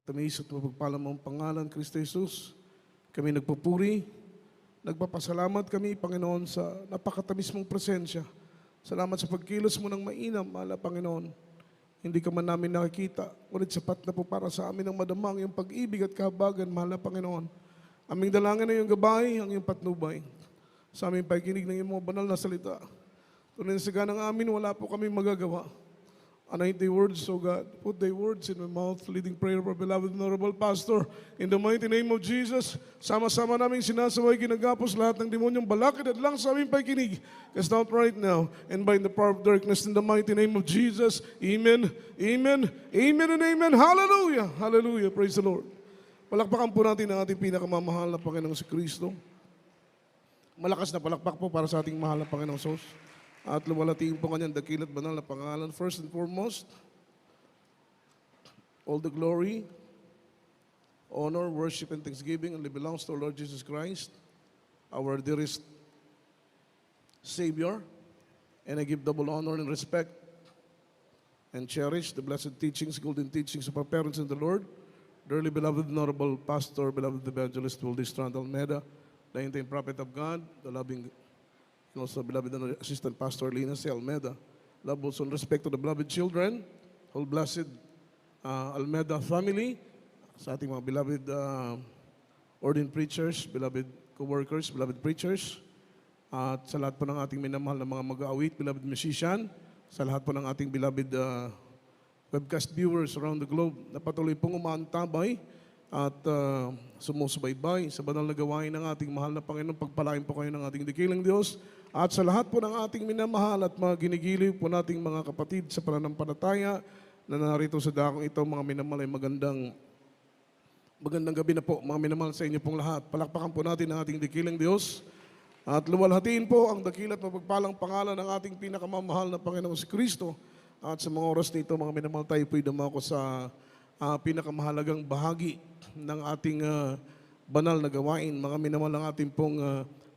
Tamis at mapagpalang mong pangalan, Kristo Jesus. Kami nagpupuri, nagpapasalamat kami, Panginoon, sa napakatamis mong presensya. Salamat sa pagkilos mo ng mainam, mahal na Panginoon. Hindi ka man namin nakikita, ngunit sapat na po para sa amin ang madamang iyong pag-ibig at kahabagan, mahal na Panginoon. Aming dalangin na iyong gabay, ang iyong patnubay. Sa aming pakikinig ng iyong mga banal na salita. Tunay na saga ng amin, wala po kami magagawa. Anoint the words, O God. Put thy words in my mouth, leading prayer for beloved and honorable pastor. In the mighty name of Jesus, sama-sama naming sinasaway, ginagapos lahat ng demonyong balakid at lang sa aming pakikinig. Cast out right now, and by the power of darkness, in the mighty name of Jesus. Amen, amen, amen, and amen. Hallelujah, hallelujah. Praise the Lord. Palakpakan po natin ang ating pinakamamahal na Panginoong si Kristo. Malakas na palakpak po para sa ating mahal na Panginoong Sos. At luwalatiin po kanyang dakilat banal na pangalan. First and foremost, all the glory, honor, worship, and thanksgiving only belongs to our Lord Jesus Christ, our dearest Savior. And I give double honor and respect and cherish the blessed teachings, golden teachings of our parents in the Lord, dearly beloved, honorable pastor, beloved evangelist, Waldy Strand Almeida, the interim prophet of God, the loving and also beloved assistant pastor Lina C. Almeida. Love also and respect to the beloved children, whole blessed Almeida family, sa ating mga beloved ordained preachers, beloved co-workers, beloved preachers, at sa lahat po ng ating minamahal na mga mag-aawit, beloved musician, sa lahat po ng ating beloved webcast viewers around the globe na patuloy pong umaantabay at sumusubaybay sa banal na gawain ng ating mahal na Panginoon. Pagpalain po kayo ng ating dakilang Diyos at sa lahat po ng ating minamahal at mga ginigiliw po nating mga kapatid sa pananampalataya na narito sa dakong ito, mga minamahal ay magandang gabi na po, mga minamahal sa inyo pong lahat. Palakpakan po natin ang ating dakilang Diyos at luwalhatiin po ang dakilat mapagpalang pangalan ng ating pinakamamahal na Panginoong si Kristo. At sa mga oras nito, mga minamahal, tayo po'y dumako sa pinakamahalagang bahagi ng ating banal na gawain. Mga minamahal, ang ating pong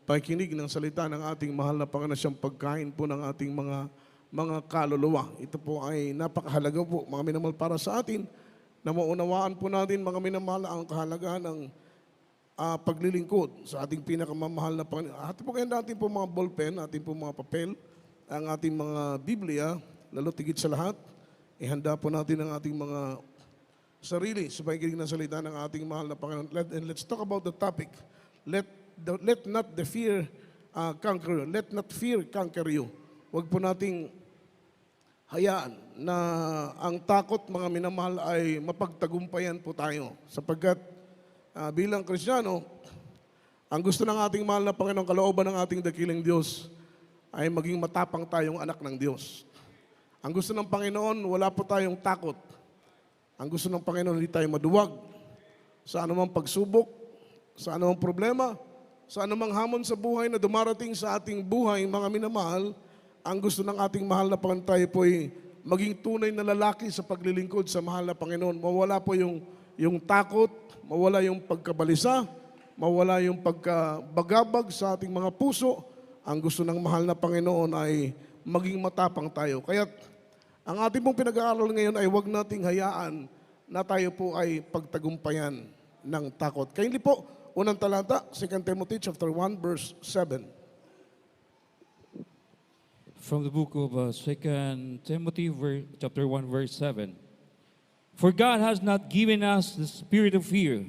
pakikinig ng salita ng ating mahal na Panginoon, siyang pagkain po ng ating mga kaluluwa. Ito po ay napakahalaga po, mga minamahal, para sa atin na maunawaan po natin, mga minamahal, ang kahalagahan ng paglilingkod sa ating pinakamamahal na Panginoon. Atin po kayo natin po mga ballpen, atin po mga papel, ang ating mga Biblia, lalo tigit sa lahat, ihanda po natin ang ating mga sarili sa pakikinig ng salita ng ating mahal na Panginoon. And let's talk about the topic. Let not the fear conquer you. Let not fear conquer you. Huwag po nating hayaan na ang takot, mga minamahal, ay mapagtagumpayan po tayo. Sapagkat bilang Kristiyano, ang gusto ng ating mahal na Panginoon, kalooban ng ating dakilang Diyos, ay maging matapang tayong anak ng Diyos. Ang gusto ng Panginoon, wala po tayong takot. Ang gusto ng Panginoon, hindi tayo maduwag sa anumang pagsubok, sa anumang problema, sa anumang hamon sa buhay na dumarating sa ating buhay, mga minamahal. Ang gusto ng ating mahal na Panginoon, tayo po ay maging tunay na lalaki sa paglilingkod sa mahal na Panginoon. Mawala po yung takot, mawala yung pagkabalisa, mawala yung pagkabagabag sa ating mga puso. Ang gusto ng mahal na Panginoon ay maging matapang tayo. Kaya ang ating pong pinag-aaral ngayon ay huwag nating hayaan na tayo po ay pagtagumpayan ng takot. Kaya hindi po, unang talata, 2 Timothy chapter 1, verse 7. From the book of 2 Timothy chapter 1, verse 7. For God has not given us the spirit of fear,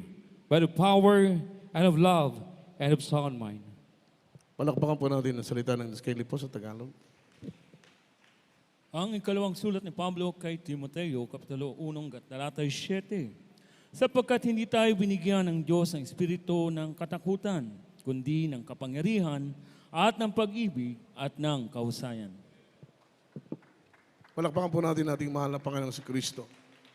but of power and of love and of sound mind. Palakpakan po natin ang salita ng Diskeli po sa Tagalog. Ang ikalawang sulat ni Pablo kay Timoteo, Kapitulo 1, talata 7. Sapagkat hindi tayo binigyan ng Diyos ng espiritu ng katakutan, kundi ng kapangyarihan at ng pag-ibig at ng kahusayan. Palakpakan po natin ating mahal na Panginoong si Kristo.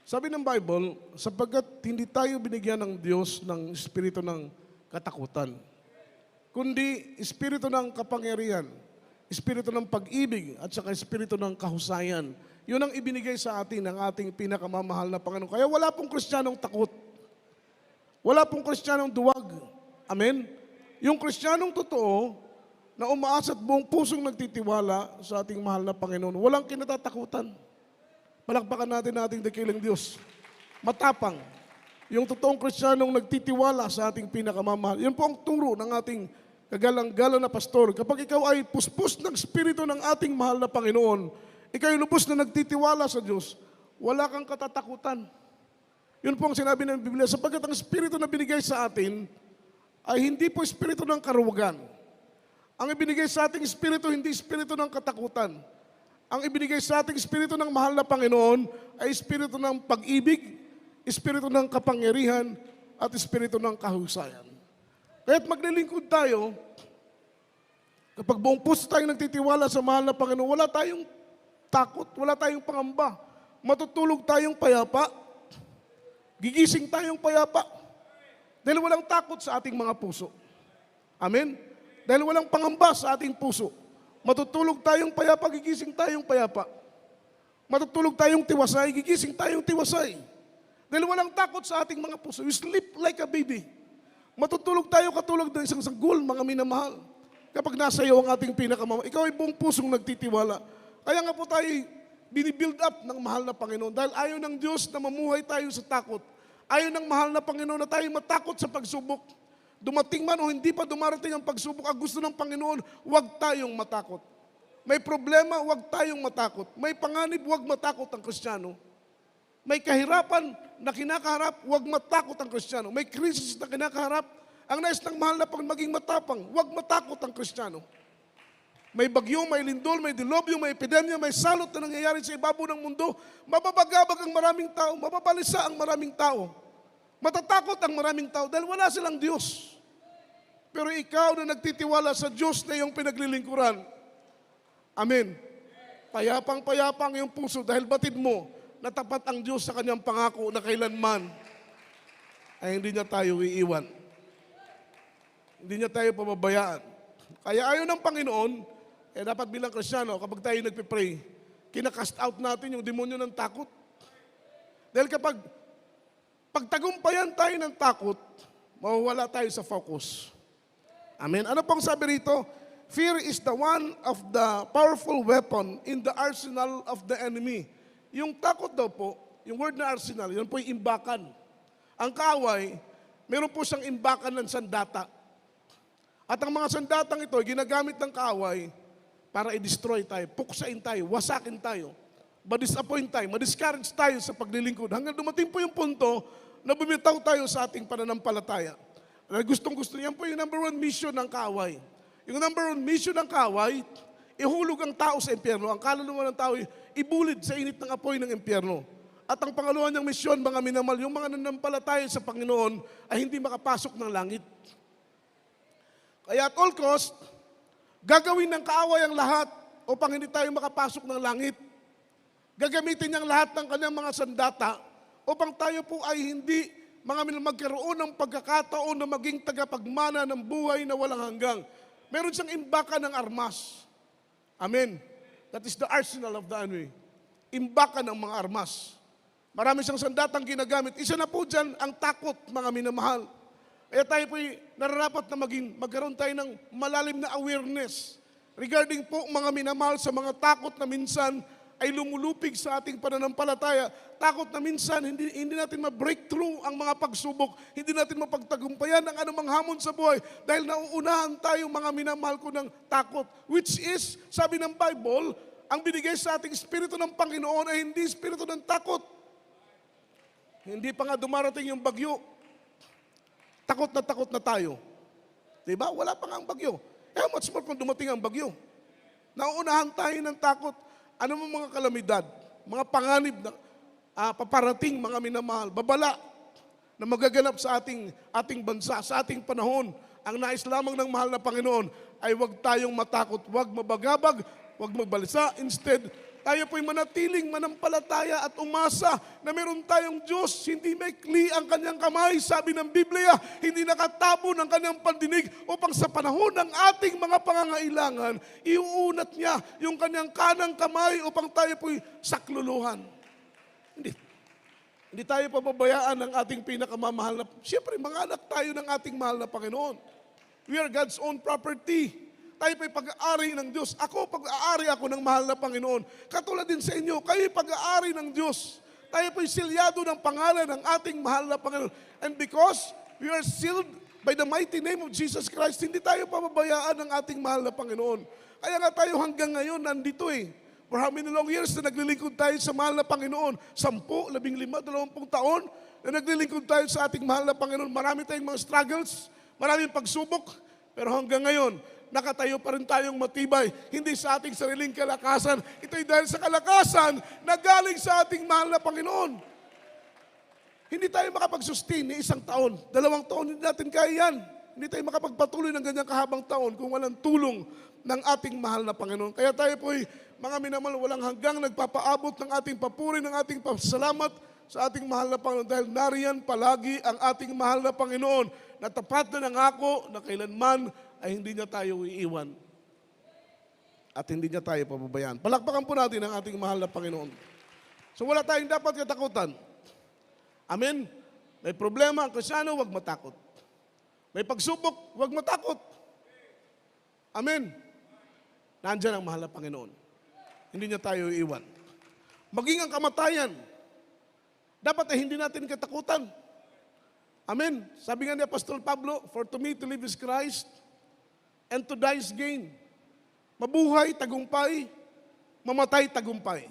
Sabi ng Bible, sapagkat hindi tayo binigyan ng Diyos ng espiritu ng katakutan, kundi espiritu ng kapangyarihan, espiritu ng pag-ibig at saka espiritu ng kahusayan. Yun ang ibinigay sa atin ng ating pinakamamahal na Panginoon. Kaya wala pong Kristiyanong takot. Wala pong Kristiyanong duwag. Amen? Yung Kristiyanong totoo, na umaasa at buong pusong nagtitiwala sa ating mahal na Panginoon, walang kinatatakutan. Palakpakan natin ating dakilang Diyos. Matapang. Yung totoong Kristiyanong nagtitiwala sa ating pinakamamahal. Yan po ang turo ng ating kagalang-galang na pastor. Kapag ikaw ay puspos ng Espiritu ng ating mahal na Panginoon, ikaw ay lubos na nagtitiwala sa Diyos, wala kang katatakutan. Yun po ang sinabi ng Biblia, sapagkat ang Espiritu na binigay sa atin ay hindi po Espiritu ng karuwagan. Ang ibinigay sa ating Espiritu, hindi Espiritu ng katakutan. Ang ibinigay sa ating Espiritu ng mahal na Panginoon ay Espiritu ng pag-ibig, Espiritu ng kapangyarihan, at Espiritu ng kahusayan. Kaya't maglilingkod tayo, kapag buong puso tayong nagtitiwala sa mahal na Panginoon, wala tayong takot, wala tayong pangamba. Matutulog tayong payapa, gigising tayong payapa, dahil walang takot sa ating mga puso. Amen? Dahil walang pangamba sa ating puso. Matutulog tayong payapa, gigising tayong payapa. Matutulog tayong tiwasay, gigising tayong tiwasay. Dahil walang takot sa ating mga puso. We sleep like a baby. Matutulog tayo katulad ng isang sanggol, mga minamahal. Kapag nasa iyo ang ating pinakamamahal, ikaw ay buong pusong nagtitiwala. Kaya nga po tayo binibuild up ng mahal na Panginoon. Dahil ayaw ng Diyos na mamuhay tayo sa takot. Ayaw ng mahal na Panginoon na tayo matakot sa pagsubok. Dumating man o hindi pa dumarating ang pagsubok, ang gusto ng Panginoon, huwag tayong matakot. May problema, huwag tayong matakot. May panganib, huwag matakot ang Kristiyano. May kahirapan na kinakaharap, huwag matakot ang Kristiyano. May krisis na kinakaharap, ang nais ng mahal na Panginoon maging matapang, huwag matakot ang Kristiyano. May bagyo, may lindol, may dilobyo, may epidemya, may salot na nangyayari sa ibabaw ng mundo, mababagabag ang maraming tao, mababalisa ang maraming tao. Matatakot ang maraming tao dahil wala silang Diyos. Pero ikaw na nagtitiwala sa Diyos na iyong pinaglilingkuran, amen. Payapang-payapang iyong puso dahil batid mo na tapat ang Diyos sa kanyang pangako na kailanman ay hindi niya tayo iiwan. Hindi niya tayo pababayaan. Kaya ayaw ng Panginoon, dapat bilang Kristiyano, kapag tayo nagpipray, kinakast out natin yung demonyo ng takot. Dahil kapag pagtagumpayan tayo ng takot, mawawala tayo sa focus. Amen. Ano pong sabi rito? Fear is the one of the powerful weapon in the arsenal of the enemy. Yung takot daw po, yung word na arsenal, yun po yung imbakan. Ang kaaway, meron po siyang imbakan ng sandata. At ang mga sandatang ito, ginagamit ng kaaway para i-destroy tayo, puksain tayo, wasakin tayo, ma-disappoint tayo, ma-discourage tayo sa paglilingkod. Hanggang dumating po yung punto na bumitaw tayo sa ating pananampalataya. Gustong-gusto niyan po yung number one mission ng kaaway. Yung number one mission ng kaaway, ihulog ang tao sa impyerno. Ang kaluluwa ng tao, ibulid sa init ng apoy ng impyerno. At ang pangalawa niyang misyon, mga minamahal, yung mga nanampalataya sa Panginoon ay hindi makapasok ng langit. Kaya at all cost, gagawin ng kaaway ang lahat upang hindi tayo makapasok ng langit. Gagamitin niyang lahat ng kanyang mga sandata upang tayo po ay hindi magkaroon ng pagkakataon na maging tagapagmana ng buhay na walang hanggang. Meron siyang imbakan ng armas. Amen. That is the arsenal of the enemy. Imbakan ng mga armas. Marami siyang sandatang ginagamit. Isa na po dyan ang takot, mga minamahal. Kaya tayo po'y nararapat na magkaroon tayo ng malalim na awareness regarding po mga minamahal sa mga takot na minsan ay lumulupig sa ating pananampalataya. Takot na minsan hindi natin ma-breakthrough ang mga pagsubok, hindi natin mapagtagumpayan ang anumang hamon sa buhay dahil nauunahan tayo mga minamahal ko ng takot. Which is, sabi ng Bible, ang binigay sa ating Espiritu ng Panginoon ay hindi Espiritu ng takot. Hindi pa nga dumarating yung bagyo. Takot na tayo. Diba? Wala pa nga ang bagyo. Much more kung dumating ang bagyo. Nauunahan tayo ng takot. Ano mo mga kalamidad, mga panganib na paparating, mga minamahal, babala na magaganap sa ating bansa, sa ating panahon. Ang nais lamang ng mahal na Panginoon ay huwag tayong matakot, huwag mabagabag, huwag magbalisa. Instead, tayo po'y manatiling manampalataya at umasa na meron tayong Diyos. Hindi maikli ang kanyang kamay, sabi ng Biblia, hindi nakatabo ng kanyang pandinig upang sa panahon ng ating mga pangangailangan, iuunat niya yung kanyang kanang kamay upang tayo po'y sakluluhan. Hindi tayo pababayaan ng ating pinakamamahal na, siyempre, mga anak tayo ng ating mahal na Panginoon. We are God's own property. Tayo pa'y pag-aari ng Diyos. Ako, pag-aari ako ng mahal na Panginoon. Katulad din sa inyo, kayo'y pag-aari ng Diyos. Tayo po'y silyado ng pangalan ng ating mahal na Panginoon. And because we are sealed by the mighty name of Jesus Christ, hindi tayo pababayaan ng ating mahal na Panginoon. Kaya nga tayo hanggang ngayon nandito eh. For how many long years na naglilingkod tayo sa mahal na Panginoon? 10, 15, 20 taon na naglilingkod tayo sa ating mahal na Panginoon. Marami tayong mga struggles, maraming pagsubok, pero hanggang ngayon, nakatayo pa rin tayong matibay. Hindi sa ating sariling kalakasan. Ito'y dahil sa kalakasan na galing sa ating mahal na Panginoon. Hindi tayo makapag-sustain ni 1 taon, 2 taon, hindi natin kaya yan. Hindi tayo makapagpatuloy ng ganyang kahabang taon kung walang tulong ng ating mahal na Panginoon. Kaya tayo po'y mga minamahal, walang hanggang nagpapaabot ng ating papuri, ng ating pasalamat sa ating mahal na Panginoon. Dahil nariyan palagi ang ating mahal na Panginoon na tapat na nangako na kailanman ay hindi niya tayo iiwan. At hindi niya tayo pababayaan. Palakpakan po natin ang ating mahal na Panginoon. So wala tayong dapat katakutan. Amen? May problema ang Kristyano, huwag matakot. May pagsubok, huwag matakot. Amen? Nandiyan ang mahal na Panginoon. Hindi niya tayo iiwan. Maging ang kamatayan, dapat ay hindi natin katakutan. Amen? Sabi nga ni Apostol Pablo, for to me to live is Christ, and to die is gain. Mabuhay, tagumpay, mamatay, tagumpay.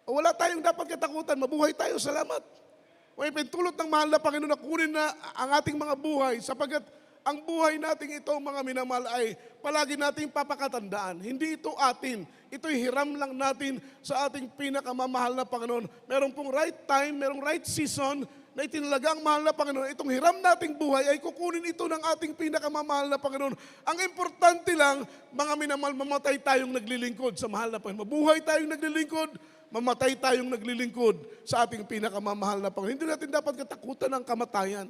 O wala tayong dapat katakutan, mabuhay tayo, salamat. May pintulot ng mahal na Panginoon na kunin na ang ating mga buhay sapagkat ang buhay nating ito, mga minamahal, ay palagi nating papakatandaan. Hindi ito atin. Ito'y hiram lang natin sa ating pinakamamahal na Panginoon. Merong pong right time, merong right season na itinalaga ang mahal na Panginoon. Itong hiram nating buhay ay kukunin ito ng ating pinakamamahal na Panginoon. Ang importante lang, mga minamahal, mamatay tayong naglilingkod sa mahal na Panginoon. Mabuhay tayong naglilingkod, mamatay tayong naglilingkod sa ating pinakamamahal na Panginoon. Hindi natin dapat katakutan ng kamatayan.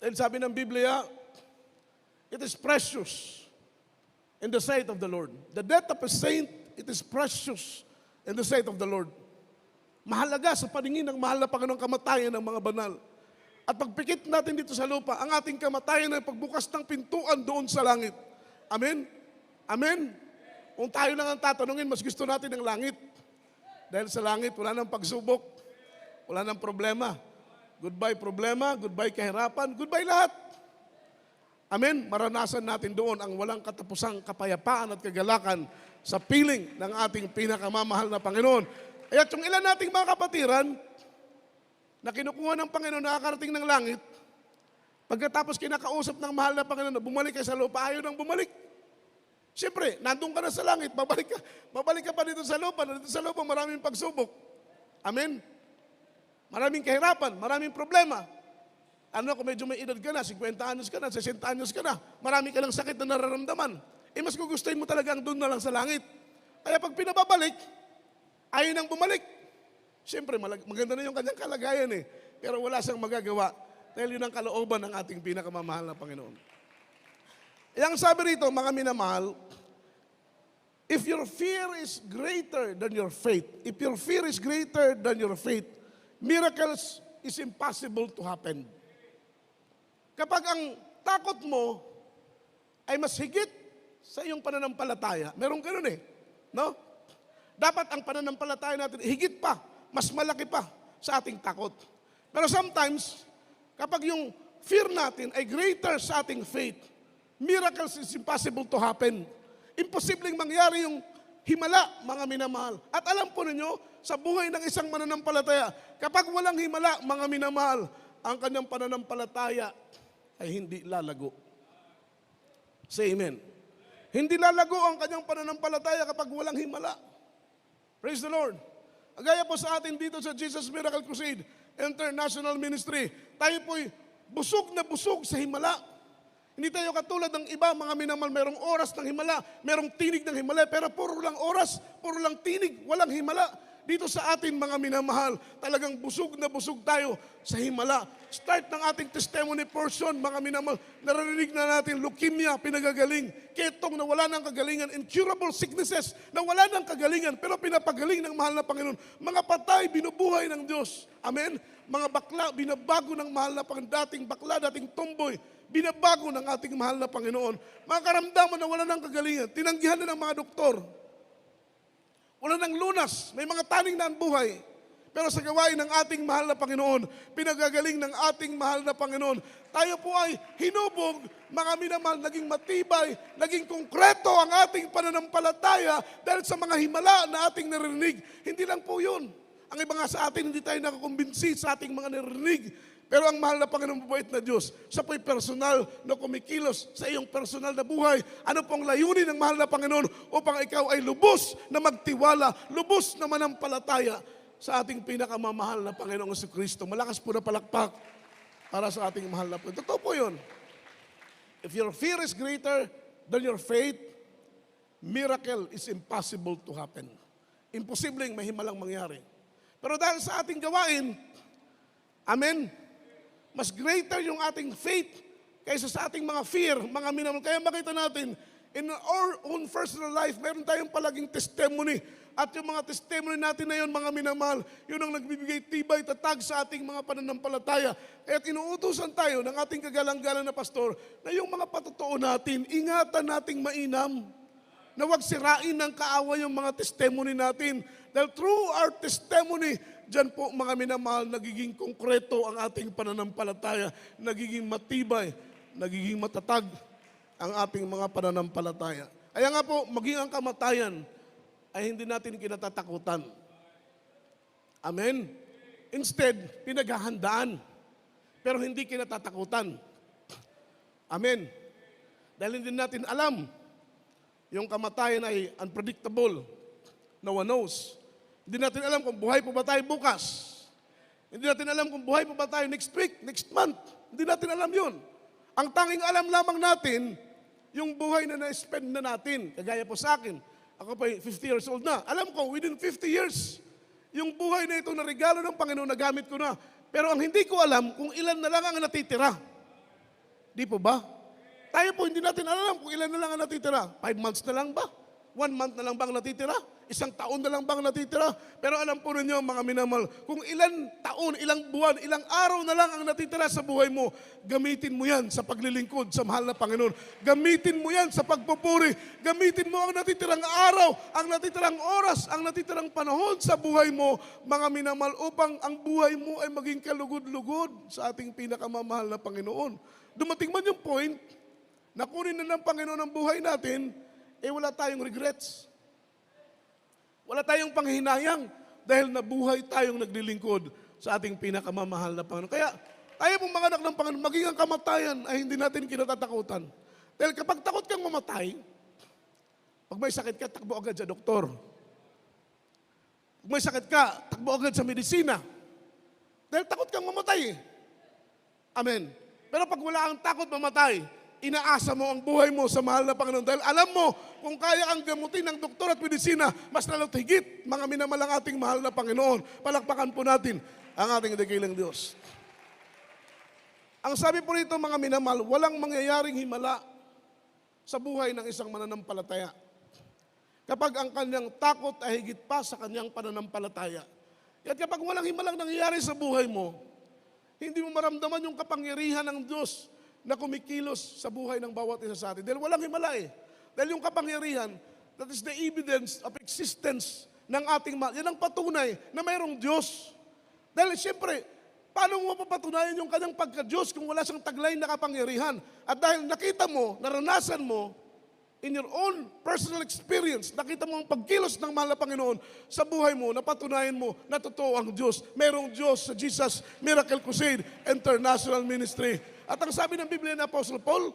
Dahil sabi ng Biblia, it is precious in the sight of the Lord. The death of a saint, it is precious in the sight of the Lord. Mahalaga sa paningin ng mahal na Panginoong kamatayan ng mga banal. At pagpikit natin dito sa lupa, ang ating kamatayan ay pagbukas ng pintuan doon sa langit. Amen? Amen? Kung tayo lang ang tatanungin, mas gusto natin ang langit. Dahil sa langit, wala nang pagsubok, wala nang problema. Goodbye problema, goodbye kahirapan, goodbye lahat. Amen? Maranasan natin doon ang walang katapusang kapayapaan at kagalakan sa piling ng ating pinakamamahal na Panginoon. Kaya yung ilan nating mga kapatiran na kinukuha ng Panginoon, nakakarating ng langit, pagkatapos kinakausap ng mahal na Panginoon na bumalik ka sa lupa, ayaw nang bumalik. Siyempre, nandun ka na sa langit, babalik ka pa dito sa lupa, dito sa lupa maraming pagsubok. Amen? Maraming kahirapan, maraming problema. Ano kung medyo may edad ka na, 50 anos ka na, 60 anos ka na, marami ka ng sakit na nararamdaman. Mas gugustuhin mo talagang doon na lang sa langit. Kaya pag pinababalik, ayaw nang bumalik. Siyempre, maganda na yung kanyang kalagayan eh. Pero wala siyang magagawa dahil yun ang kalooban ng ating pinakamamahal na Panginoon. Yang sabi rito, mga minamahal, if your fear is greater than your faith, miracles is impossible to happen. Kapag ang takot mo ay mas higit sa iyong pananampalataya, merong ganun eh, no? Dapat ang pananampalataya natin higit pa, mas malaki pa sa ating takot. Pero sometimes, kapag yung fear natin ay greater sa ating faith, miracles is impossible to happen. Imposibleng mangyari yung himala, mga minamahal. At alam po ninyo, sa buhay ng isang mananampalataya, kapag walang himala, mga minamahal, ang kanyang pananampalataya ay hindi lalago. Say amen. Hindi lalago ang kanyang pananampalataya kapag walang himala. Praise the Lord. Gaya po sa atin dito sa Jesus Miracle Crusade International Ministry, tayo po'y busog na busog sa himala. Hindi tayo katulad ng iba, mga minamahal, merong oras ng himala, merong tinig ng himala, pero puro lang oras, puro lang tinig, walang himala. Dito sa atin, mga minamahal, talagang busog na busog tayo sa himala. Start ng ating testimony portion, mga minamahal, naririnig na natin, leukemia, pinagagaling, ketong na wala ng kagalingan, incurable sicknesses na wala ng kagalingan, pero pinapagaling ng mahal na Panginoon. Mga patay, binubuhay ng Diyos. Amen? Mga bakla, binabago ng mahal na Panginoon. Dating bakla, dating tomboy, binabago ng ating mahal na Panginoon. Mga karamdaman na wala ng kagalingan, tinanggihan na ng mga doktor. Wala ng lunas, may mga taning na ang buhay. Pero sa gawain ng ating mahal na Panginoon, pinagagaling ng ating mahal na Panginoon, tayo po ay hinubog, mga minamahal, naging matibay, naging konkreto ang ating pananampalataya dahil sa mga himala na ating narinig. Hindi lang po yun. Ang iba nga sa atin, hindi tayo nakakumbinsi sa ating mga narinig. Pero ang mahal na Panginoon, mabait na Diyos, siya po'y personal na kumikilos sa iyong personal na buhay. Ano pong layunin ng mahal na Panginoon upang ikaw ay lubos na magtiwala, lubos na manampalataya sa ating pinakamamahal na Panginoong Jesucristo. Malakas po na palakpak para sa ating mahal na Panginoon. Totoo po yun. If your fear is greater than your faith, miracle is impossible to happen. Imposibleng may himalang mangyari. Pero dahil sa ating gawain, amen, mas greater yung ating faith kaysa sa ating mga fear, mga minamahal. Kaya makita natin, in our own personal life, meron tayong palaging testimony. At yung mga testimony natin na yun, mga minamahal, yun ang nagbibigay tibay, tatag sa ating mga pananampalataya. Kaya inuutusan tayo ng ating kagalang-galang na pastor na yung mga patotoo natin, ingatan nating mainam. Na huwag sirain ng kaaway yung mga testimony natin. Dahil through our testimony, dyan po mga minamahal, nagiging konkreto ang ating pananampalataya, nagiging matibay, nagiging matatag ang ating mga pananampalataya. Kaya nga po, maging ang kamatayan ay hindi natin kinatatakutan. Amen? Instead, pinaghahandaan, pero hindi kinatatakutan. Amen? Dahil hindi natin alam, yung kamatayan ay unpredictable. No one knows. Hindi natin alam kung buhay pa ba tayo bukas. Hindi natin alam kung buhay pa ba tayo next week, next month. Hindi natin alam yun. Ang tanging alam lamang natin, yung buhay na na-spend na natin. Kagaya po sa akin, ako pa 50 years old na. Alam ko, within 50 years, yung buhay na ito na regalo ng Panginoon, nagamit ko na. Pero ang hindi ko alam, kung ilan na lang ang natitira. Di po ba? Tayo po, hindi natin alam kung ilan na lang ang natitira. 5 months na lang ba? 1 month na lang ba ang natitira? 1 taon na lang ba ang natitira? Pero alam po ninyo, mga minamahal, kung ilang taon, ilang buwan, ilang araw na lang ang natitira sa buhay mo, gamitin mo yan sa paglilingkod sa mahal na Panginoon. Gamitin mo yan sa pagpupuri. Gamitin mo ang natitirang araw, ang natitirang oras, ang natitirang panahon sa buhay mo, mga minamahal, upang ang buhay mo ay maging kalugod-lugod sa ating pinakamamahal na Panginoon. Dumating man yung point, na kunin na ng Panginoon ang buhay natin, wala tayong regrets. Wala tayong panghinayang dahil nabuhay tayong naglilingkod sa ating pinakamamahal na Panginoon. Kaya tayo pong mga anak ng Panginoon, maging ang kamatayan ay hindi natin kinatatakutan. Dahil kapag takot kang mamatay, pag may sakit ka, takbo agad sa doktor. Pag may sakit ka, takbo agad sa medisina. Dahil takot kang mamatay. Amen. Pero pag wala kang takot mamatay, inaasa mo ang buhay mo sa mahal na Panginoon. Dahil alam mo, kung kaya kang gamutin ng doktor at medisina, mas lalo't higit, mga minamalang ating mahal na Panginoon. Palakpakan po natin ang ating dakilang Diyos. Ang sabi po rito, mga minamahal, walang mangyayaring himala sa buhay ng isang mananampalataya. Kapag ang kanyang takot ay higit pa sa kanyang pananampalataya. At kapag walang himalang nangyayari sa buhay mo, hindi mo maramdaman yung kapangyarihan ng Diyos na kumikilos sa buhay ng bawat isa sa atin. Dahil walang himala eh. Dahil yung kapangyarihan, that is the evidence of existence ng ating mahal. Yan ang patunay na mayroong Diyos. Dahil siyempre, paano mo mapapatunayan yung kanyang pagka-Diyos kung wala siyang taglay na kapangyarihan? At dahil nakita mo, naranasan mo, in your own personal experience, nakita mo ang pagkilos ng mahal na Panginoon sa buhay mo, napatunayan mo na totoo ang Diyos. Mayroong Diyos sa Jesus Miracle Crusade International Ministry. At ang sabi ng Biblia ni Apostle Paul,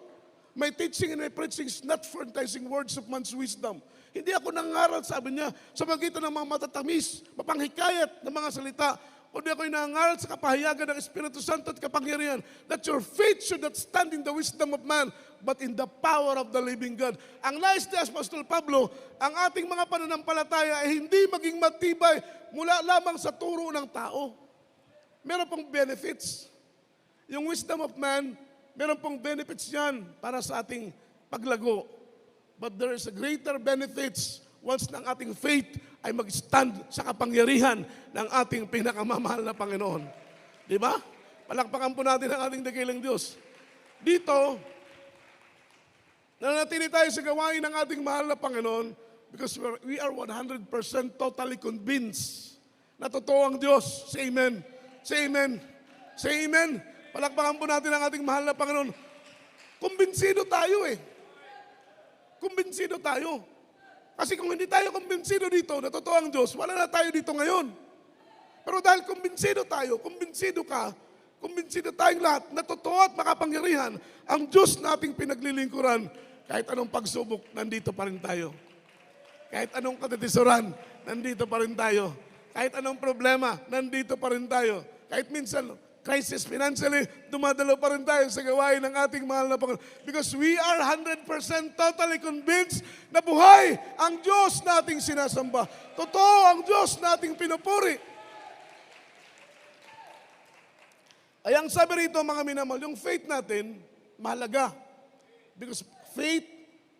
my teaching and my preaching is not for enticing words of man's wisdom. Hindi ako nangaral, sabi niya, sa magitan ng mga matatamis, mapanghikayat ng mga salita, kundi ako'y nangaral sa kapahayagan ng Espiritu Santo at kapangyarihan, that your faith should not stand in the wisdom of man, but in the power of the living God. Ang nais ni Apostol Pablo, ang ating mga pananampalataya ay hindi maging matibay mula lamang sa turo ng tao. Meron pong benefits. Yung wisdom of man, meron pong benefits yan para sa ating paglago. But there is a greater benefits once ng ating faith ay mag-stand sa kapangyarihan ng ating pinakamamahal na Panginoon. Di ba? Palakpakan po natin ang ating dakilang Diyos. Dito, nananatili tayo sa gawain ng ating mahal na Panginoon because we are 100% totally convinced na totoo ang Diyos. Say amen. Say amen. Say amen. Palakpakan po natin ang ating mahal na Panginoon. Kumbinsido tayo eh. Kumbinsido tayo. Kasi kung hindi tayo kumbinsido dito na totoo ang Diyos, wala na tayo dito ngayon. Pero dahil kumbinsido tayo, kumbinsido ka, kumbinsido tayong lahat na totoo at makapangyarihan ang Diyos na ating pinaglilingkuran, kahit anong pagsubok, nandito pa rin tayo. Kahit anong katitisuran, nandito pa rin tayo. Kahit anong problema, nandito pa rin tayo. Kahit minsan, crisis financially, dumadalo pa rin tayo sa gawain ng ating mahal na Panginoon. Because we are 100% totally convinced na buhay ang Diyos nating sinasamba. Totoo ang Diyos nating pinupuri. Ay ang sabi rito mga minamahal, yung faith natin, mahalaga. Because faith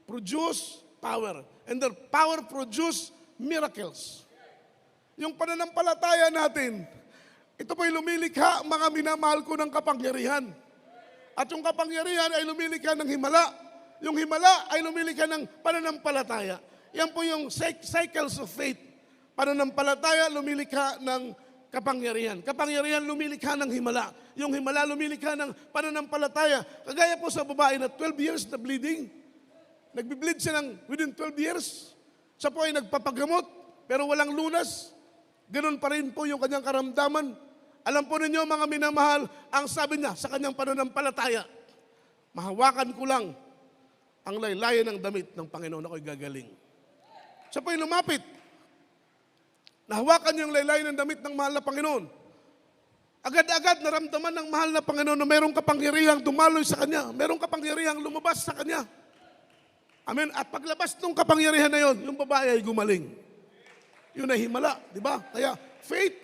produce power. And the power produce miracles. Yung pananampalataya natin, ito po'y lumilikha, mga minamahal ko, ng kapangyarihan. At yung kapangyarihan ay lumilikha ng himala. Yung himala ay lumilikha ng pananampalataya. Yan po yung cycles of faith. Pananampalataya, lumilikha ng kapangyarihan. Kapangyarihan, lumilikha ng himala. Yung himala, lumilikha ng pananampalataya. Kagaya po sa babae na 12 years na bleeding. Nagbi-bleed siya ng within 12 years. Siya po ay nagpapagamot, pero walang lunas. Ganun pa rin po yung kanyang karamdaman. Alam po ninyo mga minamahal, ang sabi niya sa kanyang pananampalataya, mahawakan ko lang ang laylayan ng damit ng Panginoon, ako'y gagaling. Siya po ay lumapit. Nahawakan niya yung laylayan ng damit ng mahal na Panginoon. Agad-agad naramdaman ng mahal na Panginoon na mayroong kapangyarihang dumaloy sa kanya. Mayroong kapangyarihang lumabas sa kanya. Amen. At paglabas ng kapangyarihan na yon, yung babae ay gumaling. Yun ay himala, di ba? Kaya faith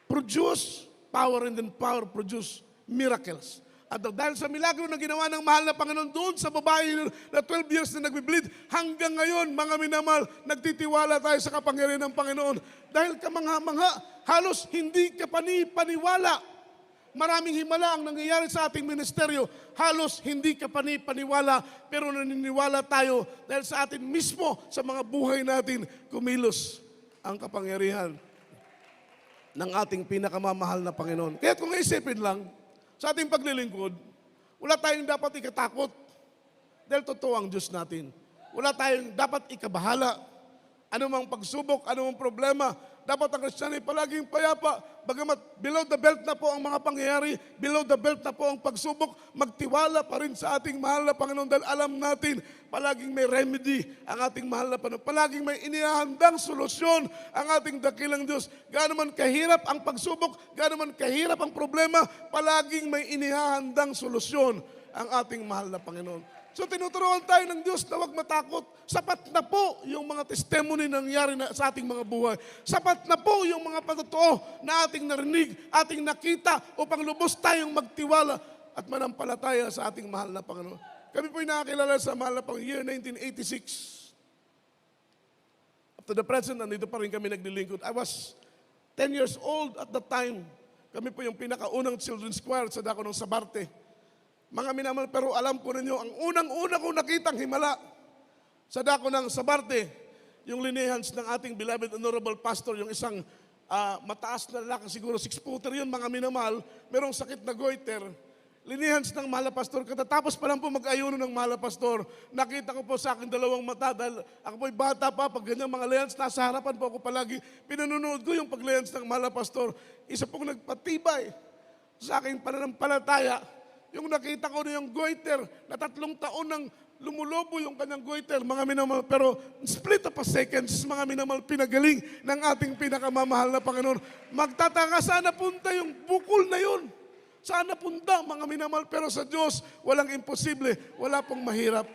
produce power, and then power produce miracles. At dahil sa milagro na ginawa ng mahal na Panginoon doon sa babae na 12 years na nagbe-bleed, hanggang ngayon, mga minamahal, nagtitiwala tayo sa kapangyarihan ng Panginoon. Dahil kamangha-mangha, halos hindi ka paniwala. Maraming himala ang nangyayari sa ating ministeryo. Halos hindi ka paniwala, pero naniniwala tayo dahil sa atin mismo, sa mga buhay natin, kumilos ang kapangyarihan ng ating pinakamamahal na Panginoon. Kaya kung isipin lang, sa ating paglilingkod, wala tayong dapat ikatakot dahil totoo ang Diyos natin. Wala tayong dapat ikabahala. Anumang pagsubok, anumang problema, dapat ang Kristiyano ay palaging payapa. Bagamat below the belt na po ang mga pangyayari, below the belt na po ang pagsubok, magtiwala pa rin sa ating mahal na Panginoon dahil alam natin, palaging may remedy ang ating mahal na Panginoon. Palaging may inihahandang solusyon ang ating dakilang Diyos. Gaano man kahirap ang pagsubok, gaano man kahirap ang problema, palaging may inihahandang solusyon ang ating mahal na Panginoon. So tinuturuan tayo ng Diyos na huwag matakot. Sapat na po yung mga testimony na nangyari sa ating mga buhay. Sapat na po yung mga patotoo na ating narinig, ating nakita upang lubos tayong magtiwala at manampalataya sa ating mahal na Panginoon. Kami po'y nakakilala sa mahal na Panginoon, year 1986. Up to the present, nandito pa rin kami naglilingkod. I was 10 years old at that time. Kami po yung pinakaunang children's choir sa dako ng Sabarte. Mga minamahal, pero alam ko ninyo, ang unang-una kong nakitang himala sa dako ng Sabarte, yung lineage ng ating beloved honorable pastor, yung isang mataas na lalaki, siguro 6-footer yun, mga minamahal, merong sakit na goiter. Lineage ng mahal na pastor, katatapos pa lang po mag-ayuno ng mahal na pastor, nakita ko po sa akin dalawang mata, dahil ako po'y bata pa, pag ganyang mga lineage, nasa harapan po ako palagi, pinanonood ko yung pag-lineage ng mahal na pastor, isa pong nagpatibay sa aking pananampalataya. Yung nakita ko na yung goiter, na 3 taon nang lumulobo yung kanyang goiter, mga minamahal, pero split up a seconds, mga minamahal, pinagaling ng ating pinakamamahal na Panginoon. Magtataka, saan napunta yung bukol na yun? Saan napunta, mga minamahal? Pero sa Diyos, walang imposible, wala pong mahirap.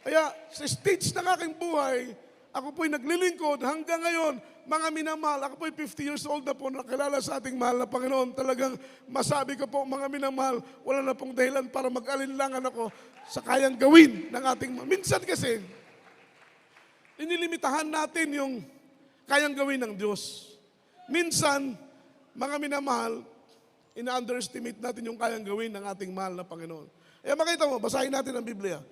Kaya sa stage ng aking buhay, ako po'y naglilingkod hanggang ngayon, mga minamahal, ako po'y 50 years old na po, nakilala sa ating mahal na Panginoon. Talagang masabi ko po, mga minamahal, wala na pong dahilan para mag-alinlangan ako sa kayang gawin ng ating... Minsan kasi, inilimitahan natin yung kayang gawin ng Diyos. Minsan, mga minamahal, ina-underestimate natin yung kayang gawin ng ating mahal na Panginoon. Kaya makita mo, basahin natin ang Biblia.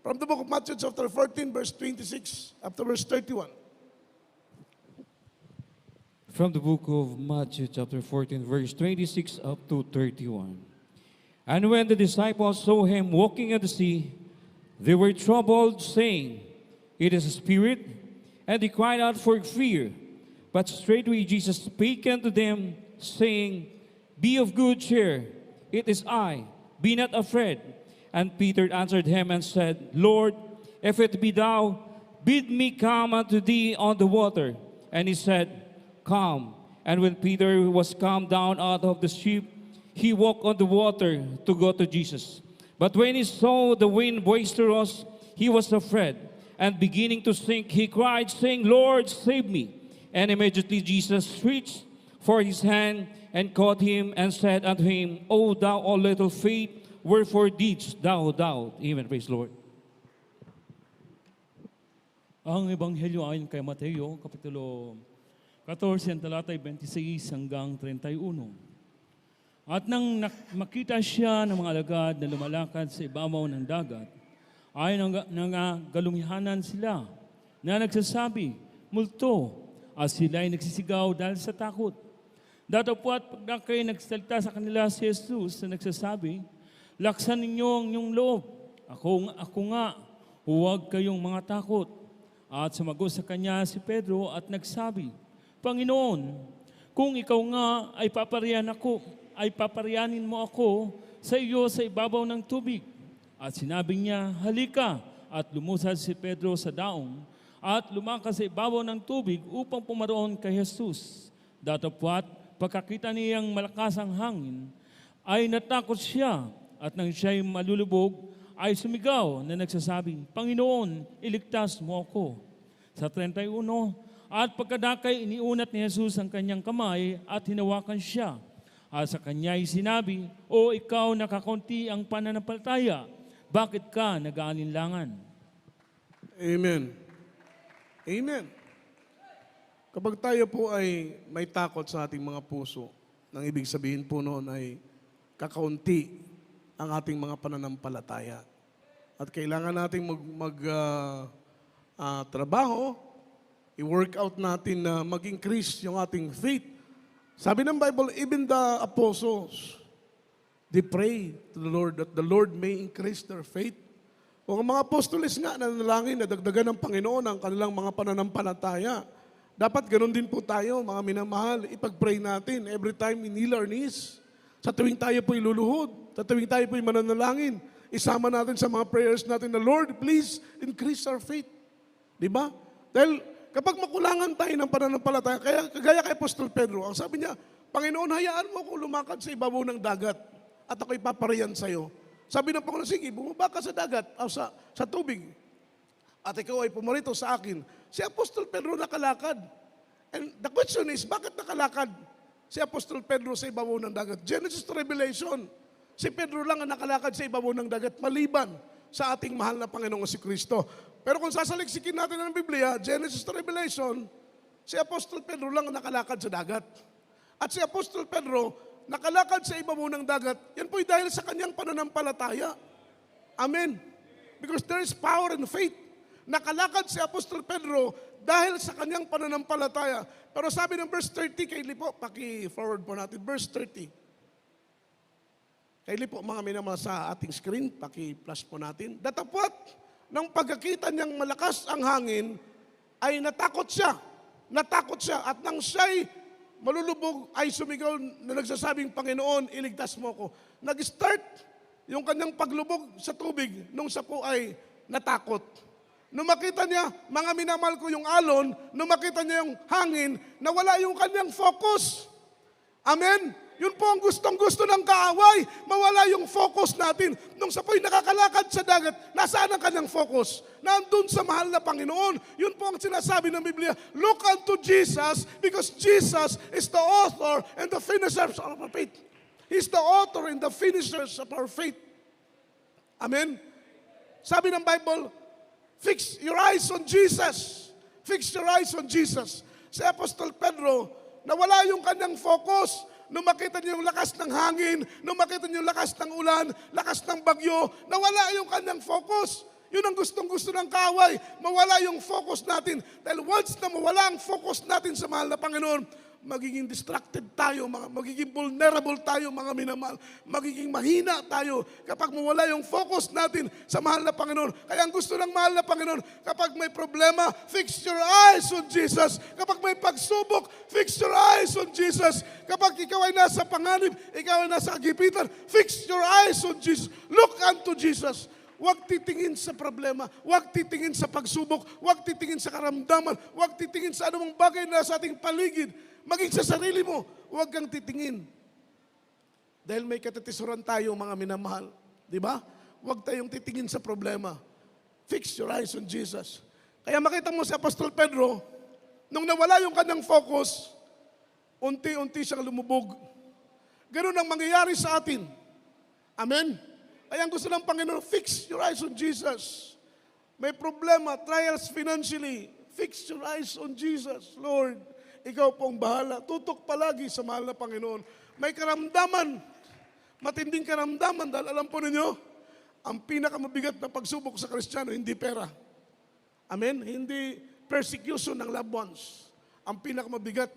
From the book of Matthew chapter 14, verse 26, up to verse 31. from the book of Matthew, chapter 14, verse 26 up to 31. And when the disciples saw him walking on the sea, they were troubled, saying, "It is a spirit," and they cried out for fear. But straightway Jesus spake unto them, saying, "Be of good cheer, it is I, be not afraid." And Peter answered him and said, "Lord, if it be thou, bid me come unto thee on the water." And he said, "Come." And when Peter was come down out of the ship, he walked on the water to go to Jesus. But when he saw the wind boisterous, he was afraid, and beginning to sink, he cried, saying, "Lord, save me." And immediately Jesus reached for his hand and caught him and said unto him, "O thou of little faith, wherefore didst thou doubt?" Amen. Praise the Lord. Ang Ebanghelyo ayon kay Mateo, Kapitulo 14, talatay 26 hanggang 31. At nang makita siya ng mga alagad na lumalakad sa ibabaw ng dagat, ay nangagalumihanan sila na nagsasabi, "Multo," at sila ay nagsisigaw dahil sa takot. Datapwat pagdakay nagsalita sa kanila si Jesus na nagsasabi, "Laksan ninyo ang inyong loob. Ako nga, huwag kayong mga takot." At sumagot sa kanya si Pedro at nagsabi, "Panginoon, kung ikaw nga ay paparianin mo ako sa iyo sa ibabaw ng tubig." At sinabi niya, "Halika." At lumusad si Pedro sa daong at lumakas sa ibabaw ng tubig upang pumaroon kay Jesus. Datapwat, pagkakita niyang malakas ang hangin, ay natakot siya at nang siya'y malulubog, ay sumigaw na nagsasabing, "Panginoon, iligtas mo ako." Sa 31, at pagkadakay iniunat ni Jesus ang kanyang kamay at hinawakan siya. At sa kanya'y sinabi, "O ikaw nakakunti ang pananampalataya, bakit ka nag-aalinlangan?" Amen. Amen. Kapag tayo po ay may takot sa ating mga puso, nang ibig sabihin po noon ay kakaunti ang ating mga pananampalataya. At kailangan nating trabaho, i-work out natin na mag-increase yung ating faith. Sabi ng Bible, even the apostles, they pray to the Lord that the Lord may increase their faith. Kung ang mga apostoles nga nanalangin na dagdagan ng Panginoon ang kanilang mga pananampalataya, dapat ganun din po tayo, mga minamahal, ipag-pray natin every time we kneel our knees. Sa tuwing tayo po'y luluhod, sa tuwing tayo po'y mananalangin, isama natin sa mga prayers natin na, "Lord, please increase our faith." Di ba? Dahil kapag makulangan tayo ng pananampalataya, kagaya kay Apostol Pedro, ang sabi niya, "Panginoon, hayaan mo ko lumakad sa ibabaw ng dagat at ako'y paparian sa'yo." Sabi ng Panginoon, "Sige, bumaba ka sa dagat, sa tubig, at ikaw ay pumarito sa akin." Si Apostol Pedro nakalakad. And the question is, bakit nakalakad si Apostol Pedro sa ibabaw ng dagat? Genesis to Revelation, si Pedro lang ang nakalakad sa ibabaw ng dagat, maliban sa ating mahal na Panginoong si Kristo. Pero kung sasaliksikin natin ang Biblia, Genesis to Revelation, si Apostol Pedro lang ang nakalakad sa dagat. At si Apostol Pedro, nakalakad sa ibabaw ng dagat, yan po'y dahil sa kanyang pananampalataya. Amen. Because there is power in faith. Nakalakad si Apostol Pedro dahil sa kanyang pananampalataya. Pero sabi ng verse 30, Kayli po, paki-forward po natin, verse 30. Kayli po, mga minamahal sa ating screen, paki-flash po natin. Datapwat, nang pagkakita niyang malakas ang hangin, ay natakot siya. Natakot siya. At nang siya'y malulubog, ay sumigaw na nagsasabing, "Panginoon, iligtas mo ko." Nag-start yung kanyang paglubog sa tubig nung siya po ay natakot. Nung makita niya, mga minamahal ko, yung alon, nung makita niya yung hangin, nawala yung kanyang focus. Amen? Yun po ang gustong-gusto ng kaaway. Mawala yung focus natin. Nung sa po'y nakakalakad sa dagat, nasaan ang kanyang focus? Nandun sa mahal na Panginoon. Yun po ang sinasabi ng Biblia. Look unto Jesus because Jesus is the author and the finisher of our faith. He's the author and the finisher of our faith. Amen? Sabi ng Bible, fix your eyes on Jesus. Fix your eyes on Jesus. Si Apostol Pedro, nawala yung kanyang focus. Nung makita niyo yung lakas ng hangin, nung makita niyo yung lakas ng ulan, lakas ng bagyo, nawala yung kanyang focus. Yun ang gustong-gusto ng kaaway. Mawala yung focus natin. Dahil once na mawala ang focus natin sa mahal na Panginoon, magiging distracted tayo, magiging vulnerable tayo mga minamahal, magiging mahina tayo kapag mawala yung focus natin sa mahal na Panginoon. Kaya ang gusto ng mahal na Panginoon, kapag may problema, fix your eyes on Jesus. Kapag may pagsubok, fix your eyes on Jesus. Kapag ikaw ay nasa panganib, ikaw ay nasa kagipitan, fix your eyes on Jesus. Look unto Jesus. Huwag titingin sa problema, huwag titingin sa pagsubok, huwag titingin sa karamdaman, huwag titingin sa anumang bagay na sa ating paligid. Maging sa sarili mo, huwag kang titingin. Dahil may katatisuran tayo mga minamahal. Di ba? Huwag tayong titingin sa problema. Fix your eyes on Jesus. Kaya makita mo si Apostol Pedro, nung nawala yung kanyang focus, unti-unti siyang lumubog. Ganun ang mangyayari sa atin. Amen? Kaya ang gusto ng Panginoon, fix your eyes on Jesus. May problema, trials financially, fix your eyes on Jesus. Lord, ikaw pong bahala. Tutok palagi sa mahal na Panginoon. May karamdaman, matinding karamdaman, dahil alam po ninyo, ang pinakamabigat na pagsubok sa Kristiyano, hindi pera. Amen? Hindi persecution ng loved ones. Ang pinakamabigat,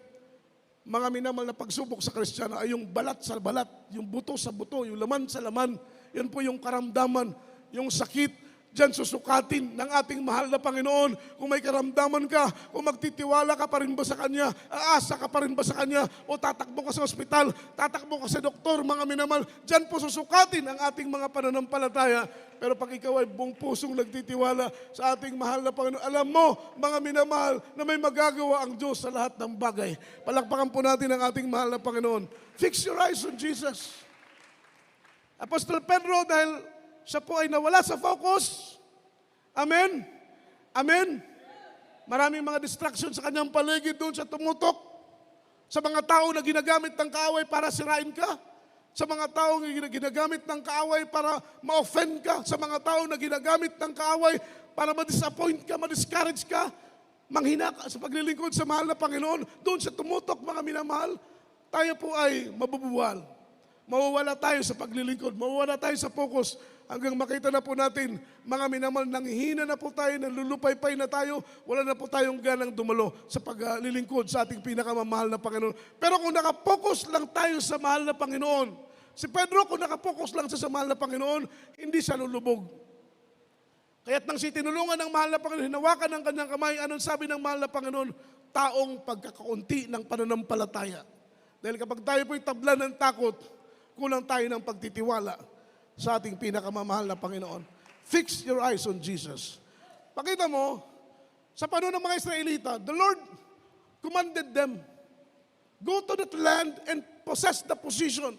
mga minamahal na pagsubok sa Kristiyano ay yung balat sa balat, yung buto sa buto, yung laman sa laman. Yan po yung karamdaman, yung sakit. Diyan susukatin ng ating mahal na Panginoon. Kung may karamdaman ka, kung magtitiwala ka pa rin ba sa Kanya, aasa ka pa rin ba sa Kanya, o tatakbo ka sa ospital, tatakbo ka sa doktor, mga minamahal, diyan po susukatin ang ating mga pananampalataya. Pero pag ikaw ay buong pusong nagtitiwala sa ating mahal na Panginoon, alam mo, mga minamahal, na may magagawa ang Diyos sa lahat ng bagay. Palakpakan po natin ang ating mahal na Panginoon. Fix your eyes on Jesus. Apostol Pedro, dahil siya po ay nawala sa focus. Amen? Amen? Maraming mga distractions sa kanyang paligid, doon siya tumutok. Sa mga tao na ginagamit ng kaaway para sirain ka. Sa mga tao na ginagamit ng kaaway para ma-offend ka. Sa mga tao na ginagamit ng kaaway para ma-disappoint ka, ma-discourage ka. Manghina ka sa paglilingkod sa mahal na Panginoon. Doon siya tumutok, mga minamahal. Tayo po ay mabubuwal. Mawawala tayo sa paglilingkod, mawawala tayo sa focus, hanggang makita na po natin, mga minamahal, nanghihina na po tayo, nalulupay-pay na tayo, wala na po tayong ganang dumalo sa paglilingkod sa ating pinakamamahal na Panginoon. Pero kung nakapokus lang tayo sa mahal na Panginoon, si Pedro, kung nakapokus lang siya sa mahal na Panginoon, hindi siya lulubog. Kaya't nang si tinulungan ng mahal na Panginoon, hinawakan ng kanyang kamay, anong sabi ng mahal na Panginoon? Taong pagkakaunti ng pananampalataya. Dahil kapag tayo po'y tablan ng takot, kulang tayo ng pagtitiwala sa ating pinakamamahal na Panginoon. Fix your eyes on Jesus. Pakita mo, sa panahon ng mga Israelita, the Lord commanded them, go to that land and possess the position.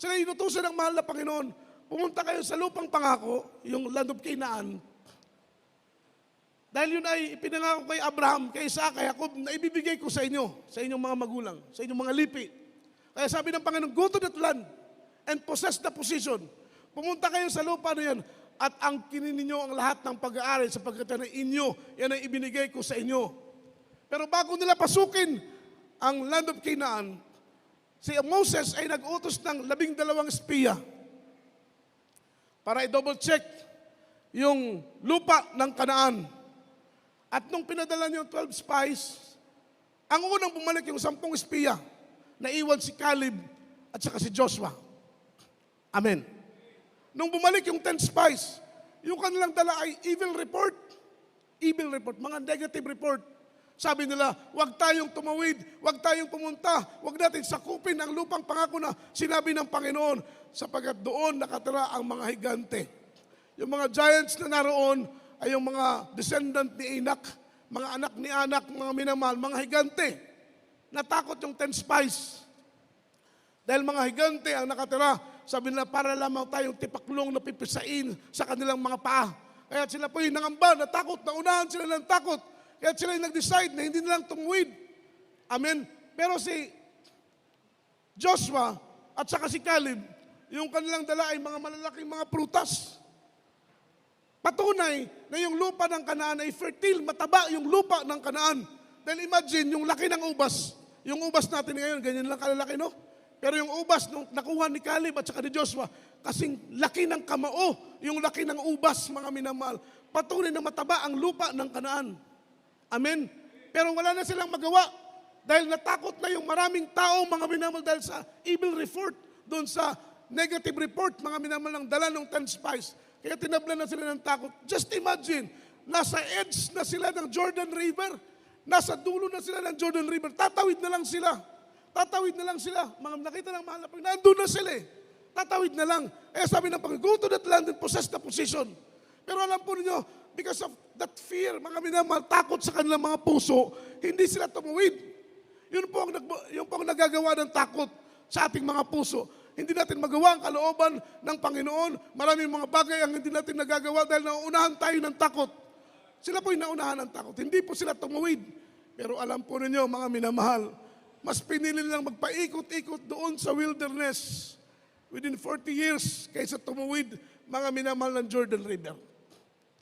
Sila inutusan ng mahal na Panginoon, pumunta kayo sa lupang pangako, yung land of Canaan. Dahil yun ay ipinangako kay Abraham, kay Isaac, kay Jacob, na ibibigay ko sa inyo, sa inyong mga magulang, sa inyong mga lipi. Kaya sabi ng Panginoon, go to that land and possess the position. Pumunta kayo sa lupa na yan at ang kinin ninyo ang lahat ng pag-aaral sapagkat yan ay inyo, yan ay ibinigay ko sa inyo. Pero bago nila pasukin ang land of Canaan, si Moses ay nag-utos ng 12 espiya para i-double check yung lupa ng Kanaan. At nung pinadala niyo 12 spies, ang unang bumalik yung 10 espiya, naiwan si Caleb at saka si Joshua. Amen. Nung bumalik yung 10 spies, yung kanilang dala ay evil report. Evil report, mga negative report. Sabi nila, huwag tayong tumawid, huwag tayong pumunta, huwag natin sakupin ang lupang pangako na sinabi ng Panginoon, sapagkat doon nakatira ang mga higante. Yung mga giants na naroon ay yung mga descendant ni Anak, mga anak ni Anak, mga minamahal, mga higante. Natakot yung 10 spies. Dahil mga higante ang nakatira, sabi nila, para lamang tayong tipaklong na pipisain sa kanilang mga paa. Kaya sila po yung nangamba, natakot, naunahan sila ng takot. Kaya sila yung nag-decide na hindi nilang tumuwid. Amen? Pero si Joshua at saka si Caleb, yung kanilang dala ay mga malalaking mga prutas. Patunay na yung lupa ng Kanaan ay fertile, mataba yung lupa ng Kanaan. Dahil imagine, yung laki ng ubas, yung ubas natin ngayon, ganyan lang kalalaki, no? Pero yung ubas nung nakuha ni Caleb at saka ni Joshua, kasing laki ng kamao, yung laki ng ubas, mga minamahal. Patunay na mataba ang lupa ng Kanaan. Amen? Pero wala na silang magawa. Dahil natakot na yung maraming tao, mga minamahal, dahil sa evil report, doon sa negative report, mga minamahal, ng dala ng 10 spies. Kaya tinablan na sila ng takot. Just imagine, nasa edge na sila ng Jordan River, nasa dulo na sila ng Jordan River, tatawid na lang sila. Tatawid na lang sila. Mga nakita ng mahal na Panginoon, nandun na sila eh. Tatawid na lang. Eh sabi ng Panginoon, go to that land and possess the position. Pero alam po ninyo, because of that fear, mga minamahal, takot sa kanilang mga puso, hindi sila tumuwid. Yun po ang nagagawa ng takot sa ating mga puso. Hindi natin magawa ang kalooban ng Panginoon. Maraming mga bagay ang hindi natin nagagawa dahil nauunahan tayo ng takot. Sila po'y naunahan ng takot. Hindi po sila tumuwid. Pero alam po ninyo, mga minamahal, mas pinili nilang magpaikot-ikot doon sa wilderness within 40 years kaysa tumuwid, mga minamahal, ng Jordan River.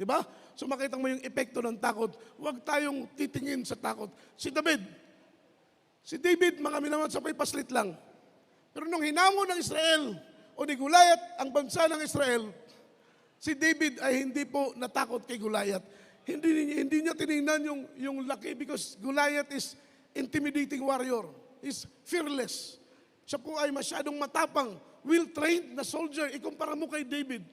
Diba? So makita mo yung epekto ng takot. Huwag tayong titingin sa takot. Si David, mga minamahal, sa paslit lang. Pero nung hinamon ng Israel o ni Goliath ang bansa ng Israel, si David ay hindi po natakot kay Goliath. Hindi niya tinignan yung laki because Goliath is intimidating warrior. Is fearless. Siya po ay masyadong matapang, well-trained na soldier. Ikumpara mo kay David.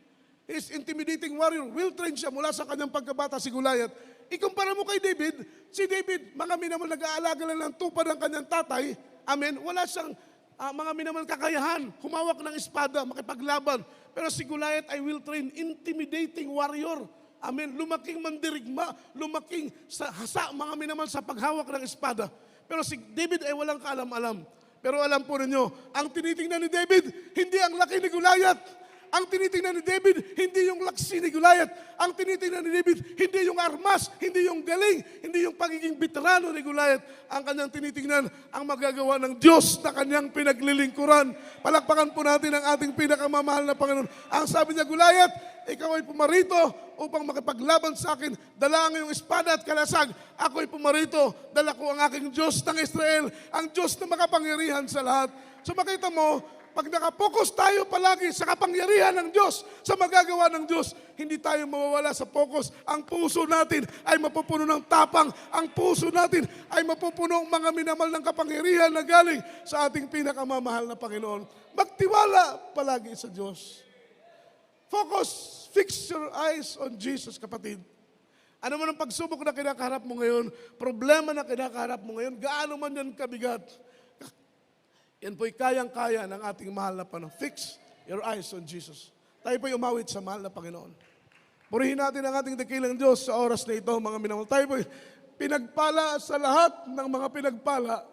He is intimidating warrior. Well-trained siya mula sa kanyang pagkabata si Goliath. Ikumpara mo kay David, si David, mga minamahal, nag-aalaga lang ng tupad ng kanyang tatay. Amen. Wala siyang mga minamahal kakayahan, humawak ng espada, makipaglaban. Pero si Goliath ay well-trained, intimidating warrior. Amen. Lumaking mandirigma, lumaking mga minamahal, sa paghawak ng espada. Pero si David ay walang kaalam-alam. Pero alam po ninyo, ang tinitingnan ni David, hindi ang laki ni Goliath. Ang tinitingnan ni David, hindi yung laksi ni Goliath. Ang tinitingnan ni David, hindi yung armas, hindi yung galing, hindi yung pagiging veterano ni Goliath. Ang kanyang tinitingnan, ang magagawa ng Diyos na kanyang pinaglilingkuran. Palakpakan po natin ang ating pinakamamahal na Panginoon. Ang sabi niya, Goliath, ikaw ay pumarito upang makipaglaban sa akin. Dala ang iyong espada at kalasag. Ako ay pumarito. Dala ko ang aking Diyos ng Israel. Ang Diyos na makapangyarihan sa lahat. So makita mo, pag nakapokus tayo palagi sa kapangyarihan ng Diyos, sa magagawa ng Diyos, hindi tayo mawawala sa focus. Ang puso natin ay mapupuno ng tapang. Ang puso natin ay mapupuno ng mga minamal ng kapangyarihan na galing sa ating pinakamamahal na Panginoon. Magtiwala palagi sa Diyos. Focus, fix your eyes on Jesus, kapatid. Ano man ang pagsubok na kinakaharap mo ngayon, problema na kinakaharap mo ngayon, gaano man yan kabigat, yan po'y kayang-kaya ng ating mahal na Panginoon. Fix your eyes on Jesus. Tayo po'y umawit sa mahal na Panginoon. Purihin natin ang ating dakilang Diyos sa oras na ito, mga minamahal. Tayo po'y pinagpala sa lahat ng mga pinagpala.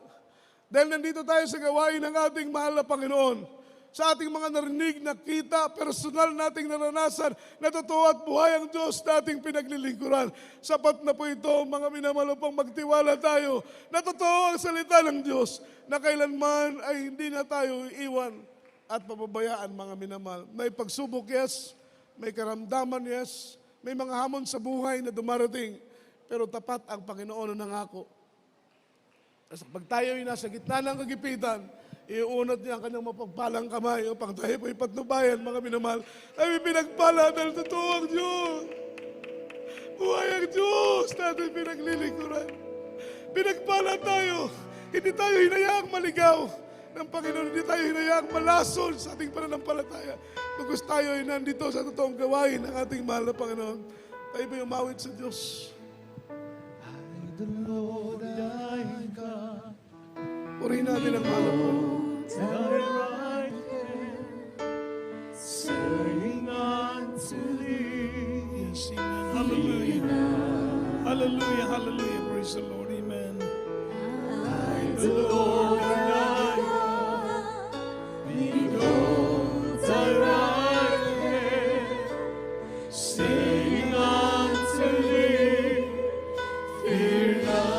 Dahil nandito tayo sa gawain ng ating mahal na Panginoon. Sa ating mga narinig, nakita, personal nating naranasan, na totoo at buhay ang Diyos na ating pinaglilingkuran. Sapat na po ito, mga minamahal, upang magtiwala tayo na totoo ang salita ng Diyos, na kailanman ay hindi na tayo iiwan at pababayaan, mga minamahal. May pagsubok, yes. May karamdaman, yes. May mga hamon sa buhay na dumarating. Pero tapat ang Panginoon na nangako. Pag tayo ay nasa gitna ng kagipitan, iunat niya ang kanyang mapagpalang kamay upang tayo po'y patnubayan, mga minamahal. Tayo pinagpala dahil totoo ang Diyos. Buhay ang Diyos natin pinaglilingkuran. Pinagpala tayo. Hindi tayo hinayaang maligaw ng Panginoon. Hindi tayo hinayaang malason sa ating pananampalataya. Pagkus tayo ay nandito sa totoong gawain ng ating mahal na Panginoon. Tayo po'y umawit sa Diyos. The Lord thy God, Purihin natin ang mahal na Panginoon. thy right hand, saying unto thee, Yes, amen. Hallelujah. Hallelujah, hallelujah. Praise the Lord. Amen. the Lord thy God, behold thy right hand, saying unto thee, fear not.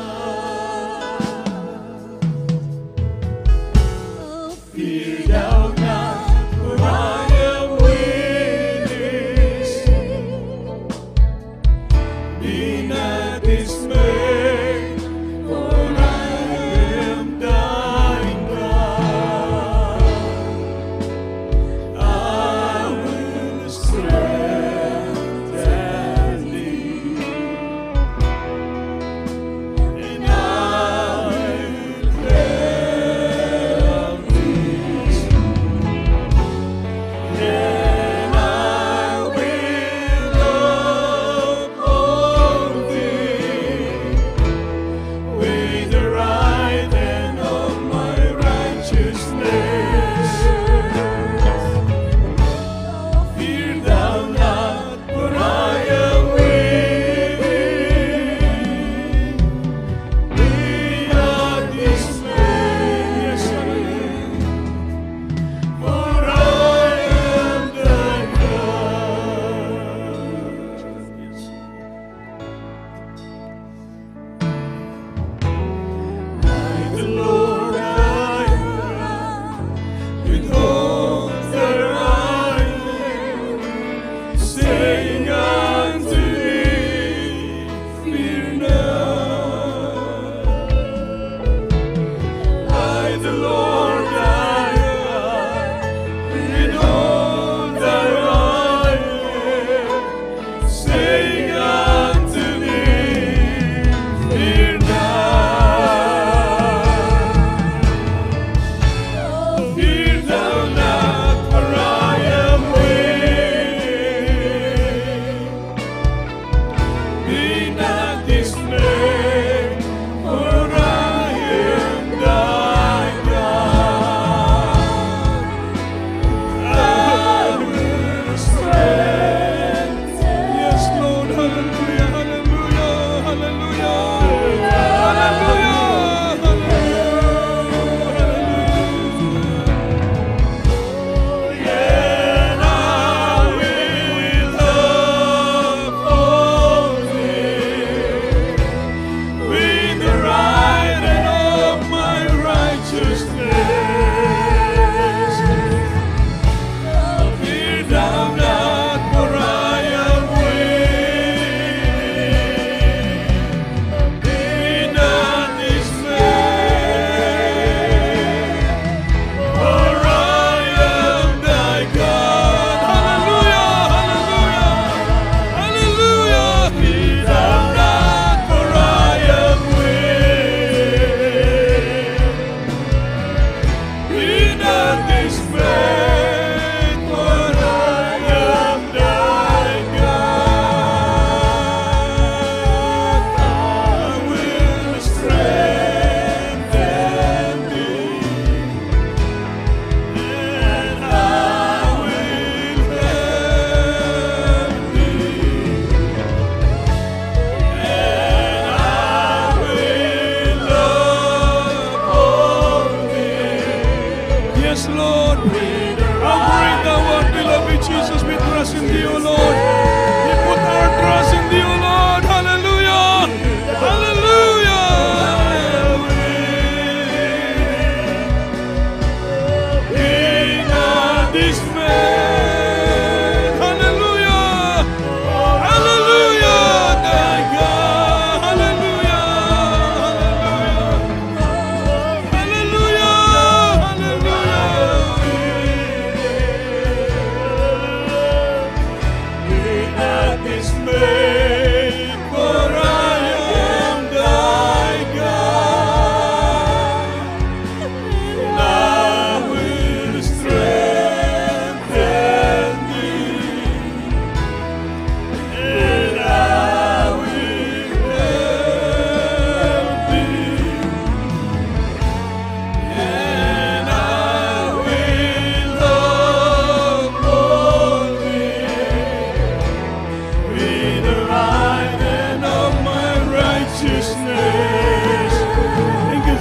Fear thou not, for I am with thee. Be not dismayed, for I am thy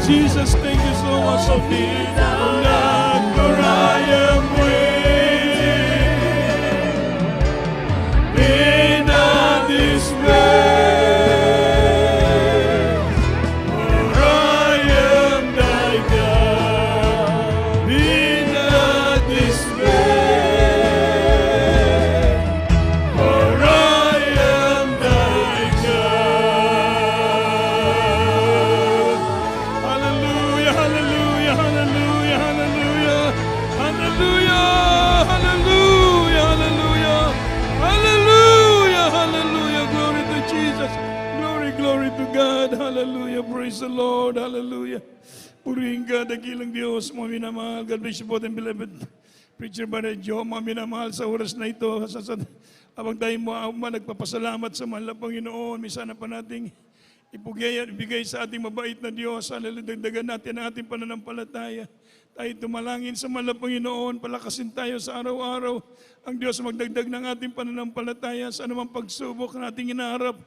Jesus, thank you so much for being not for I am waiting. Be not dismayed, for I am thy God. Be not dismayed, for I am thy God. Hallelujah, hallelujah, hallelujah, hallelujah, hallelujah, hallelujah, hallelujah, hallelujah, hallelujah. Glory to Jesus. Glory, glory to God. Hallelujah. Praise the Lord. Hallelujah. Purihin ka, dakilang Diyos, mga minamahal. God bless you po, and beloved preacher Brother Joe, mga minamahal sa oras na ito. Habang tayo mo nagpapasalamat sa mahal na Panginoon, minsan na pa nating ibigay sa ating mabait na Diyos. Hallelujah. Dagdagan natin ang ating pananampalataya. Tayo tumalangin sa mahal na Panginoon, palakasin tayo sa araw-araw. Ang Diyos magdagdag ng ating pananampalataya sa anumang pagsubok na ating inaharap.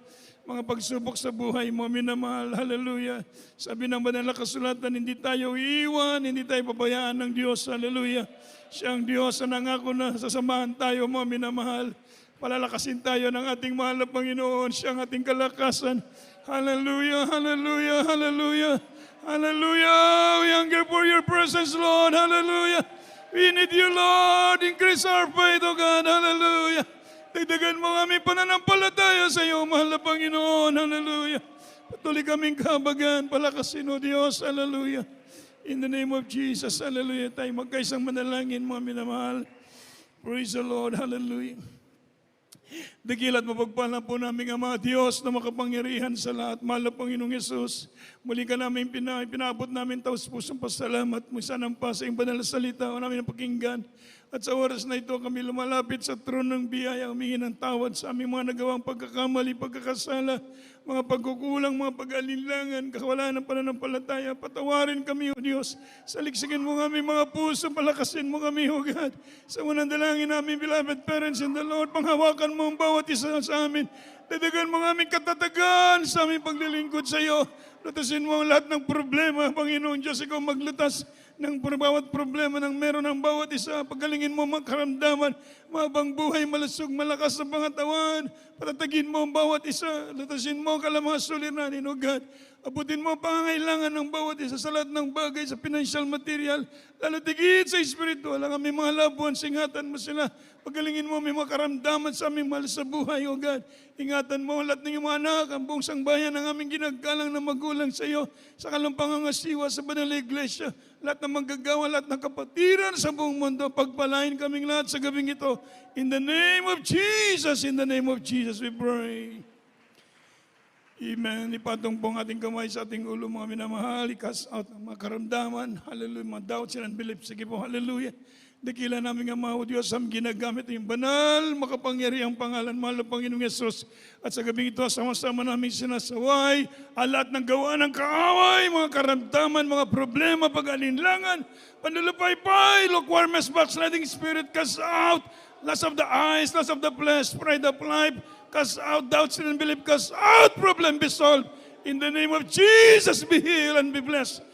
Mga pagsubok sa buhay mo, minamahal. Hallelujah. Sabi ng banal na kasulatan, hindi tayo iiwan, hindi tayo pabayaan ng Diyos. Hallelujah. Siya ang Diyos na nangako na sasamahan tayo, mga minamahal. Palalakasin tayo ng ating mahal na Panginoon. Siya ang ating kalakasan. Hallelujah, hallelujah, hallelujah. Hallelujah. We hunger for your presence, Lord. Hallelujah. We need you, Lord. Increase our faith, O God. Hallelujah. Dagdagan mo kami pananampalataya sa iyo, mahal na Panginoon. Hallelujah. Patuloy kaming kabagan, palakasin, O Diyos. Hallelujah. In the name of Jesus. Hallelujah. Tayo magkaisang manalangin, mga minamahal. Praise the Lord. Hallelujah. Dakilat mapagpala po namin ang mga Diyos na makapangyarihan sa lahat. Mahal na Panginoong Yesus, muli ka namin pinabot namin taos pusong pasalamat mo sa nampa sa iyong banal na salita o namin ang pakinggan. At sa oras na ito kami lumalapit sa trono ng biyaya, humingi ng tawad sa aming mga nagawang pagkakamali, pagkakasala, mga pagkukulang, mga pag-alinlangan, kawalan ng pananampalataya. Patawarin kami, O Diyos. Saligsigin mo kami mga puso, palakasin mo kami, O God. Sa unang dalangin namin, beloved parents in the Lord, panghawakan mo ang bawat isa sa amin. Dadagan mo ang aming katatagan sa aming paglilingkod sa iyo. Lutasin mo ang lahat ng problema, Panginoon Diyos, ikaw maglutas ng bawat problema ng meron ng bawat isa. Pagalingin mo mga karamdaman, mabang buhay, malusog, malakas sa pangatawan. Patatagin mo ang bawat isa. Lutasin mo ang kalamang suliranin, O God. Abutin mo ang pangangailangan ng bawat isa sa lahat ng bagay, sa financial material, lalo tigit sa espiritual. Ang aming mga labuan, singatan mo sila. Pagalingin mo may mga karamdaman sa aming mahal sa buhay, O God. Ingatan mo ang lahat ng iyong mga anak, ang buong sangbayan ng aming ginagalang na magulang sa iyo, sa kalampangangasiwa sa banal na iglesia, lahat ng manggagawa, lahat ng kapatiran sa buong mundo, pagpalain kaming lahat sa gabing ito. In the name of Jesus, in the name of Jesus we pray. Amen. Ipatong po ang ating kamay sa ating ulo, mga minamahal. I-cast out ang mga karamdaman. Hallelujah. Mga doubts and unbelief. Sige po, hallelujah. Dakila namin ang mga Diyos ang ginagamit yung banal, makapangyarihang pangalan, mahal na Panginoong Yesus. At sa gabing ito, sama-sama namin sinasaway, ang lahat ng gawa ng kaaway, mga karamdaman, mga problema, pag-alinlangan, pandulupaypay, lukewarmness, backsliding spirit, cast out, lust of the eyes, lust of the flesh, pride of life, cast out doubts and unbelief, cast out problem, be solved. In the name of Jesus, be healed and be blessed.